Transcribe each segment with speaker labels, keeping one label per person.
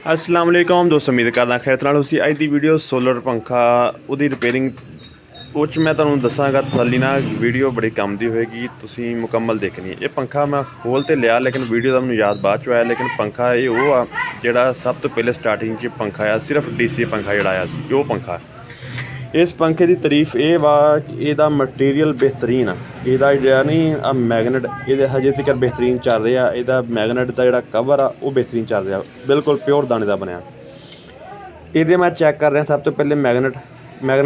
Speaker 1: अस्सलाम वालेकुम दोस्तों, उम्मीद करदा खैर नाल उसी अज दी वीडियो सोलर पंखा उहदी रिपेयरिंग ਉਹ 'ਚ मैं तुहानूं दस्सांगा तसल्ली नाल। वीडियो बड़ी काम दी होएगी, तुसीं मुकम्मल देखनी है। ये पंखा मैं खोल तो लिया लेकिन वीडियो का मैनूं याद बाद चों आया। लेकिन पंखा ये वो आ जिहड़ा सब तो पहले स्टार्टिंग च पंखा आया, सिर्फ DC पंखा जिहड़ा आया सी वो पंखा। इस पंखे की तारीफ ये वा कि इहदा मटीरियल बेहतरीन आ। इहदा जिहड़ा नहीं मैगनेट ये हजे तक बेहतरीन चल रहा। इहदा मैगनेट का जिहड़ा कवर आ वो बेहतरीन चल रहा, बिल्कुल प्योर दाने का बनया। ये मैं चैक कर रहा सब तो पहले मैगनेट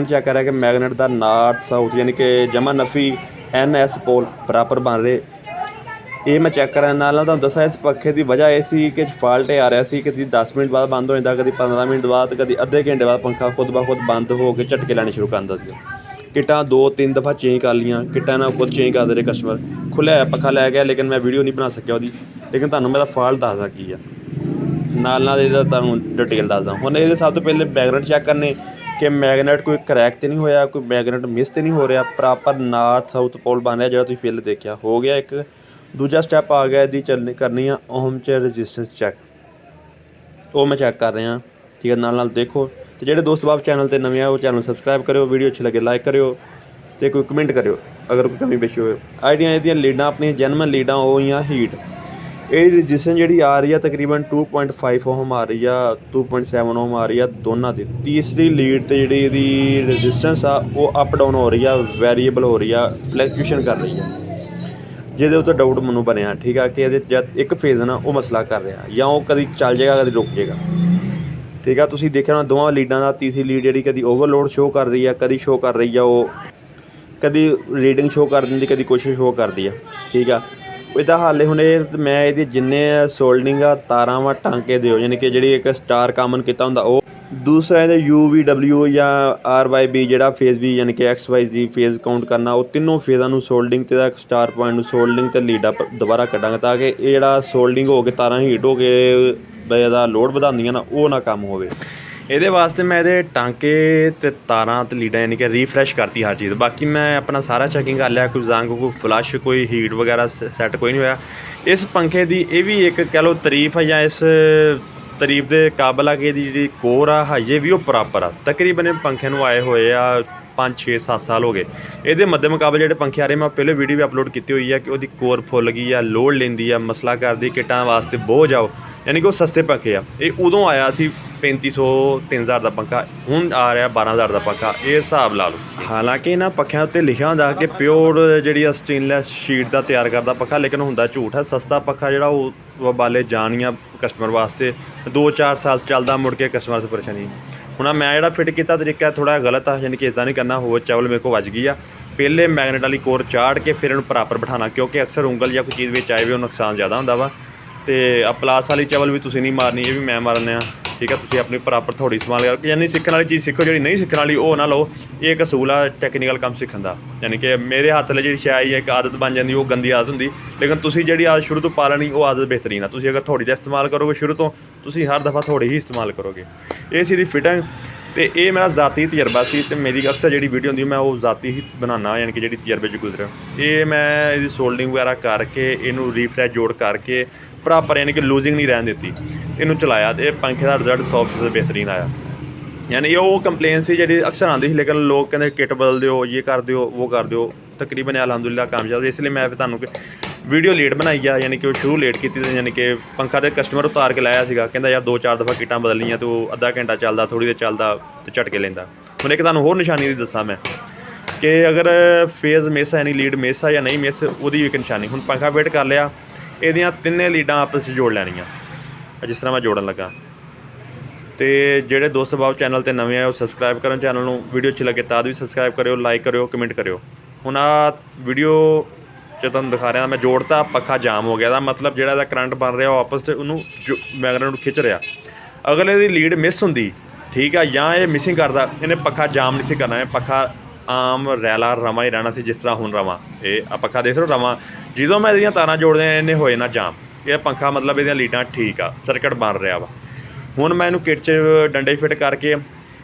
Speaker 1: चैक कर रहा कि मैगनेट का नॉर्थ साउथ यानी कि जमा नफी NS पोल बराबर बन रहे। ये मैं चैक कर नाल तुहानूं दस्सां इस पंखे की वजह यह सी कि फॉल्ट आ रहा सी, कभी 10 मिनट बाद बंद हो जाता, कभी 15 मिनट बाद, कभी अद्धे घंटे बाद पंखा खुद ब खुद बंद हो के झटके लैने शुरू कर दिंदा सी। किटां 2-3 दफ़ा चेंज कर लियां, किटां ना खुद चेंज करते रहे कस्टमर। खुलिया पंखा लै गया लेकिन मैं वीडियो नहीं बना सकिया उसदी, लेकिन तुहानूं मैं फॉल्ट दसदा की आ नाल इहदा तुहानूं डिटेल दसदा। हुण इहदे सब तो पहले मैगनेट चैक करने कि मैगनेट कोई क्रैक तो नहीं होया, कोई मैगनेट मिस तो नहीं हो रहा, प्रॉपर नॉर्थ साउथ पोल बन रहा, जो तुसीं पहले देखा हो गया। एक दूजा स्टैप आ गया इसकी चलनी करनी है ओम च रजिस्टेंस चैक, वो मैं चैक कर रहा। ठीक है, नाल देखो। तो जो दोस्त बाप चैनल पर नवे वो चैनल सबसक्राइब करो, वीडियो अच्छी लगे लाइक करो, तो कोई कमेंट करो अगर कोई कमी पेशी हो। आइडिया ये लीडां अपनी जैनवन लीडां वो ही हीट। ये रजिस्टेंस जी आ रही है तकरीबन 2.5 ओम आ रही है, 2.7 ओम आ रही है दोनों की। तीसरी लीड तो जी रजिस्टेंस आ वो अप डाउन हो रही है, वेरीएबल हो रही है, फ्लैक्चुएशन कर रही है, जिहदे उत्ते डाउट मैनूं बनया। ठीक है कि ये एक फेज़ ना वो मसला कर रहा या वो कभी चल जाएगा कभी रुक जाएगा। ठीक है, तुसीं देखिया होना दोवां लीडां दा तीसरी लीड जी कभी ओवरलोड शो कर रही है, कभी शो कर रही है वो कभी रीडिंग शो कर दी, कभी कुछ शो करती है। ठीक है, इसदा हल हुण मैं ये जिन्ने सोल्डिंग तारां वा टांके दो यानी कि जी एक स्टार कामन किया होंदा वो, दूसरा ये UVW या RYB जिहड़ा फेज़ भी यानी कि XYZ फेज़ काउंट करना, वो तीनों फेज़ां नूं सोल्डिंग ते स्टार पॉइंट सोल्डिंग ते लीडा दोबारा कड्डांगे ताकि ये जिहड़ा सोल्डिंग हो के तारां हीट हो के इहदा लोड वधांदियां ना वो ना कम होवे। ਇਹਦੇ ਵਾਸਤੇ मैं ये टांके ते तारां ते लीडां यानी कि रीफ्रैश करती हर चीज़। बाकी मैं अपना सारा चैकिंग कर लिया, कोई जंग कोई फ्लश कोई हीट वगैरह सैट कोई नहीं होया। इस पंखे की ये भी एक कह लो तारीफ है या इस तारीफ के काबिल है कि जी कोर आ हजे भी वो प्रॉपर आ। तकरीबन पंखे नूं आए हुए आ 5-6-7 साल हो गए। ये मध्य मुकाबले जो पंखे आ रहे मैं पहले वीडियो भी अपलोड की हुई है कि वो कोर फुल गई है, लोड लेंदी है, मसला करदी, किटां वास्ते बोझ आओ यानी कि वो सस्ते पंखे आ। ये उदों आया सी 3500-3000 का पंखा, हूँ आ रहा 12000 का पंखा, ये हिसाब ला लो। हालांकि इन्होंने पखियां उत्ते लिखा होंदा कि प्योर जी स्टेनलैस शीट का तैयार करता पखा, लेकिन होंदा झूठ है। सस्ता पखा जो वो बाले जानियां कस्टमर वास्ते 2-4 साल चलता, मुड़ के कस्टमर से परेशानी। हुण मैं जो फिट किया तरीका थोड़ा गलत है, यानी कि इदा नहीं करना। हो चावल मेरे को वज गई आ, पहले मैगनेट वाली कोर चाड़ के फिर इन्हूं प्रॉपर बिठाना, क्योंकि अक्सर उंगल या कोई चीज़ में आए भी नुकसान ज़्यादा होंदा वा। तो प्लास वाली चावल भी तुसीं नहीं मारनी, ये भी मैं मारने। ठीक है, तुसीं अपनी प्रॉपर थोड़ी इस्तेमाल कर, यानी सीखने वाली चीज़ सीखो, जी नहीं सीखने वाली वो ना लो। ये एक असूल है टैक्नीकल काम सीखण दा, यानी कि मेरे हत्थ ले जी शायद एक आदत बन जाती, वो गंदी आदत होंगी। लेकिन तुसीं जी आदत शुरू तो पा लेनी वो आदत बेहतरीन है। तुसीं अगर थोड़ी का इस्तेमाल करोगे शुरू तो, तुसीं हर दफ़ा थोड़ी ही इस्तेमाल करोगे। ये सी दी फिटिंग। तो ये मेरा ज़ाती तजर्बा सी, ते मेरी अक्सर जी वीडियो होंदी मैं वो ज़ाती ही बनाना, यानी कि जी तजर्बे च गुजरे। ये मैं इसकी सोल्डिंग वगैरह करके इनू रीफ्रैश जोड़ करके प्रॉपर यानी कि लूजिंग नहीं रहन दी, इनू चलाया। तो पंखे का रिजल्ट 100% बेहतरीन आया। यानी ये वो कंप्लेन सी जी अक्सर आती, लेकिन लोग कहते किट बदल दो, ये कर दो, वो कर दो। तकरीबन अलहमदुलिल्लाह कामयाब, इसलिए मैं तुहानूं वीडियो लेट बनाई है, यानी कि शुरू लेट की। यानी कि पंखा तो कस्टमर उतार के लाया सीगा, कहता यार 2-4 दफ़ा किटां बदलियां, तो अद्धा घंटा चलता, थोड़ी देर चलता तो झटके लेंदा। हुण एक तुहानूं होर निशानी दस्सां मैं कि अगर फेज़ मिस है, यानी लीड मिस है या नहीं मिस, वो एक निशानी। हुण पंखा वेट कर लिया, ਇਹਦੀਆਂ ਤਿੰਨੇ ਲੀਡਾਂ आपस जोड़ लैनियां जिस तरह मैं जोड़न लगा। तो ਜਿਹੜੇ दोस्त बाब चैनल पर नवे आए सबसक्राइब करो चैनल ਨੂੰ, वीडियो अच्छी लगे तो भी सबसक्राइब करो, लाइक करो, कमेंट करो। ਹੁਣ आ वीडियो च तुहानूं दिखा रहा मैं जोड़ता, पखा जाम हो गया था, मतलब ਜਿਹੜਾ ਇਹਦਾ करंट बन रहा आपस से ਉਹਨੂੰ मैगनेट ਨੂੰ खिच रहा। अगर ਇਹਦੀ लीड मिस ਹੁੰਦੀ ठीक है ਜਾਂ ਇਹ मिसिंग करता, ਇਹਨੇ पखा जाम नहीं सी करना। ਇਹ पखा आम रैला रवा ही रहना सी, जिस तरह हुण रवा ये पखा देख लो रवा। ਜਦੋਂ मैं ਇਹਦੀਆਂ ਤਾਰਾਂ जोड़दे इन्हें होए ना जाम, ये पंखा मतलब ਇਹਦੀਆਂ ਲੀਡਾਂ ठीक आ, सर्किट बन रहा वा। ਹੁਣ मैं इनू किट च डंडे फिट करके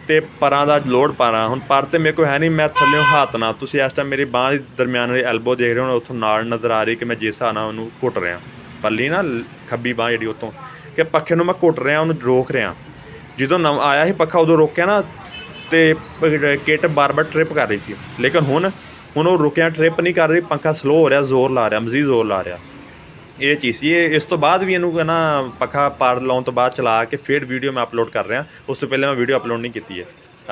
Speaker 1: तो परां दा लोड पा रहा। हुण पर तो मेरे को है नहीं, मैं थल्लों हाथ ना, तुसीं इस टाइम मेरी बांह दरम्यान एल्बो देख रहे हो, उत्थों नाड़ नज़र आ रही कि मैं जिस हिसाब नाल उहनूं घुट रहा। पल्ली ना खब्बी बांह जी उत्तों ਕਿ ਪੱਖੇ ਨੂੰ ਮੈਂ ਘੁੱਟ ਰਿਹਾ, ਉਹਨੂੰ ਰੋਕ ਰਿਹਾ। ਜਦੋਂ ਨਵਾਂ ਆਇਆ ਸੀ ਪੱਖਾ ਉਦੋਂ ਰੋਕਿਆ ਨਾ ਤੇ ਕਿੱਟ ਬਾਰ-ਬਾਰ ਟ੍ਰਿਪ ਕਰ ਰਹੀ ਸੀ, ਲੇਕਿਨ ਹੁਣ ਉਹ ਰੁਕਿਆ ਟ੍ਰਿਪ ਨਹੀਂ ਕਰ ਰਹੀ, ਪੰਖਾ ਸਲੋ ਹੋ ਰਿਹਾ, ਜ਼ੋਰ ਲਾ ਰਿਹਾ, ਮਜ਼ੀਦ ਜ਼ੋਰ ਲਾ ਰਿਹਾ। ਇਹ ਚੀਜ਼ ਸੀ। ਇਹ ਇਸ ਤੋਂ ਬਾਅਦ ਵੀ ਇਹਨੂੰ ਨਾ ਪੱਖਾ ਪਾਰ ਲਾਉਣ ਤੋਂ ਬਾਅਦ ਚਲਾ ਕੇ ਫਿਰ ਵੀਡੀਓ ਮੈਂ ਅਪਲੋਡ ਕਰ ਰਿਹਾ। ਉਸ ਤੋਂ ਪਹਿਲਾਂ ਮੈਂ ਵੀਡੀਓ ਅਪਲੋਡ ਨਹੀਂ ਕੀਤੀ ਹੈ।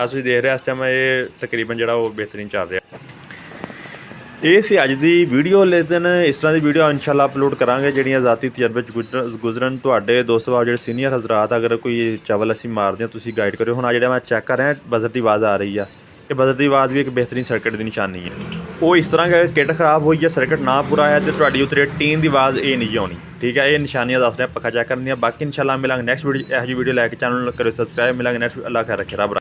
Speaker 1: ਅੱਜ ਤੁਸੀਂ ਦੇਖ ਰਹੇ ਇਸ ਟਾਈਮ ਇਹ ਤਕਰੀਬਨ ਜਿਹੜਾ ਉਹ ਬਿਹਤਰੀਨ ਚੱਲ ਰਿਹਾ। ਇਹ ਸੀ ਅੱਜ ਦੀ ਵੀਡੀਓ। ਲੇਕਿਨ ਇਸ ਤਰ੍ਹਾਂ ਦੀ ਵੀਡੀਓ ਇਨਸ਼ਾਅੱਲਾ ਅਪਲੋਡ ਕਰਾਂਗੇ ਜਿਹੜੀਆਂ ਜ਼ਾਤੀ ਤਜਰਬੇ 'ਚ ਗੁਜ਼ਰਨ। ਤੁਹਾਡੇ ਦੋਸਤੋ ਜਿਹੜੇ ਸੀਨੀਅਰ ਹਜ਼ਰਾਤ ਅਗਰ ਕੋਈ ਚਵਲ ਅਸੀਂ ਮਾਰਦੇ ਹਾਂ ਤੁਸੀਂ ਗਾਈਡ ਕਰਿਓ। ਹੁਣ ਆ ਜਿਹੜਾ ਮੈਂ ਚੈੱਕ ਕਰ ਰਿਹਾ ਬਜ਼ਰ ਦੀ ਆਵਾਜ਼ ਆ ਰਹੀ ਆ, ਇਹ ਬਜ਼ਰ ਦੀ ਆਵਾਜ਼ ਵੀ ਇੱਕ ਬਿਹਤਰੀਨ ਸਰਕਟ ਦੀ ਨਿਸ਼ਾਨੀ ਹੈ। ਉਹ ਇਸ ਤਰ੍ਹਾਂ ਕਿ ਕਿੱਟ ਖਰਾਬ ਹੋਈ ਜਾਂ ਸਰਕਟ ਨਾ ਪੂਰਾ ਹੈ ਤੇ ਤੁਹਾਡੀ ਉੱਤੇ ਟੀਨ ਦੀ ਆਵਾਜ਼ ਇਹ ਨਹੀਂ ਆਉਣੀ, ਠੀਕ ਹੈ। ਇਹ ਨਿਸ਼ਾਨੀਆਂ ਦੱਸ ਰਿਹਾ ਪੱਖਾ ਚੈੱਕ ਕਰਨ ਦੀਆਂ। ਬਾਕੀ ਇਨਸ਼ਾਅੱਲਾ ਮਿਲਾਂਗੇ ਨੈਕਸਟ ਵੀਡੀਓ। ਇਹੋ ਜਿਹੀ ਵੀਡੀਓ ਲੈ ਕੇ ਚੈਨਲ ਨੂੰ ਕਰਿਓ ਸਬਸਕ੍ਰਾਈਬ। ਮਿਲਾਂਗੇ ਨੈਕਸਟ। ਅੱਲਾਹ ਖੈਰ ਰੱਖੇ, ਰੱਬ